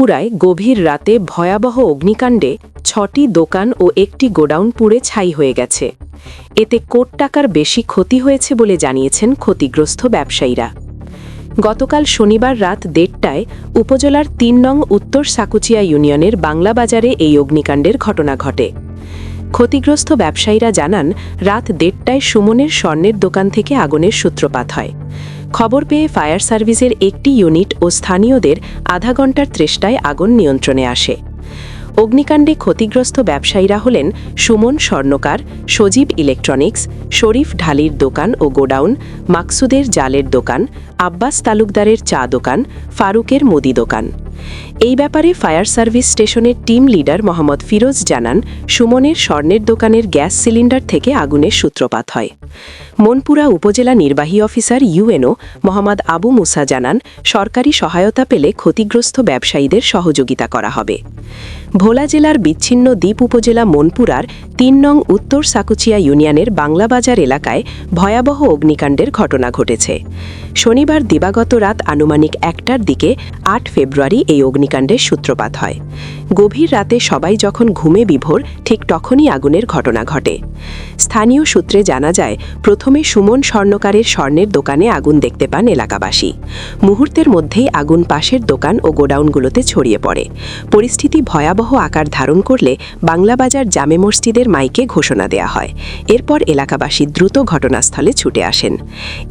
পুরায় গভীর রাতে ভয়াবহ অগ্নিকাণ্ডে ৬টি দোকান ও একটি গোডাউন পুড়ে ছাই হয়ে গেছে। এতে কোটি টাকার বেশি ক্ষতি হয়েছে বলে জানিয়েছেন ক্ষতিগ্রস্ত ব্যবসায়ীরা। গতকাল শনিবার রাত ১:৩০টায় উপজেলার ৩ নং উত্তর সাকুচিয়া ইউনিয়নের বাংলা বাজারে এই অগ্নিকাণ্ডের ঘটনা ঘটে। ক্ষতিগ্রস্ত ব্যবসায়ীরা জানান, রাত ১:৩০টায় সুমনের স্বর্ণের দোকান থেকে আগুনের সূত্রপাত হয়। খবর পেয়ে ফায়ার সার্ভিসের একটি ইউনিট ও স্থানীয়দের আধা ঘণ্টার চেষ্টায় আগুন নিয়ন্ত্রণে আসে। অগ্নিকাণ্ডে ক্ষতিগ্রস্ত ব্যবসায়ীরা হলেন সুমন স্বর্ণকার, সজীব ইলেকট্রনিক্স, শরীফ ঢালির দোকান ও গোডাউন, মাকসুদের জালের দোকান, আব্বাস তালুকদারের চা দোকান, ফারুকের মুদি দোকান। এই ব্যাপারে ফায়ার সার্ভিস স্টেশনের টিম লিডার মোহাম্মদ ফিরোজ জানান, সুমনের স্বর্ণের দোকানের গ্যাস সিলিন্ডার থেকে আগুনের সূত্রপাত হয়। মনপুরা উপজেলা নির্বাহী অফিসার ইউএনও মোহাম্মদ আবু মুসা জানান, সরকারি সহায়তা পেলে ক্ষতিগ্রস্ত ব্যবসায়ীদের সহযোগিতা করা হবে। ভোলা জেলার বিচ্ছিন্ন দ্বীপ উপজেলা মনপুরার ৩ নং উত্তর সাকুচিয়া ইউনিয়নের বাংলা বাজার এলাকায় ভয়াবহ অগ্নিকাণ্ডের ঘটনা ঘটেছে। শনিবার দিবাগত রাত আনুমানিক ১টার দিকে ৮ ফেব্রুয়ারি এই অগ্নিকাণ্ডের সূত্রপাত হয়। গভীর রাতে সবাই যখন ঘুমে বিভোর, ঠিক তখনই আগুনের ঘটনা ঘটে। স্থানীয় সূত্রে জানা যায়, প্রথমে সুমন স্বর্ণকারের স্বর্ণের দোকানে আগুন দেখতে পান এলাকাবাসী। মুহূর্তের মধ্যেই আগুন পাশের দোকান ও গোডাউনগুলোতে ছড়িয়ে পড়ে। পরিস্থিতি ভয়াবহ আকার ধারণ করলে বাংলাবাজার জামে মসজিদের মাইকে ঘোষণা দেয়া হয়। এরপর এলাকাবাসী দ্রুত ঘটনাস্থলে ছুটে আসেন।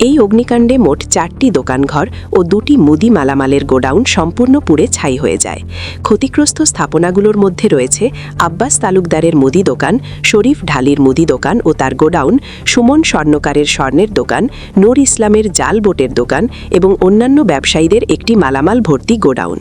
এই অগ্নিকাণ্ডে মোট 4টি দোকানঘর ও 2টি মুদি মালামালের গোডাউন সম্পূর্ণ পুড়ে ছাই হয়ে যায়। ক্ষতিগ্রস্ত স্থাপনাগুলোর মধ্যে রয়েছে আব্বাস তালুকদারের মুদি দোকান, শরীফ ঢালির মুদি দোকান ও তার গোডাউন, সুমন স্বর্ণকারের স্বর্ণের দোকান, নূর ইসলামের জাল বোটের দোকান এবং অন্যান্য ব্যবসায়ীদের একটি মালামাল ভর্তি গোডাউন।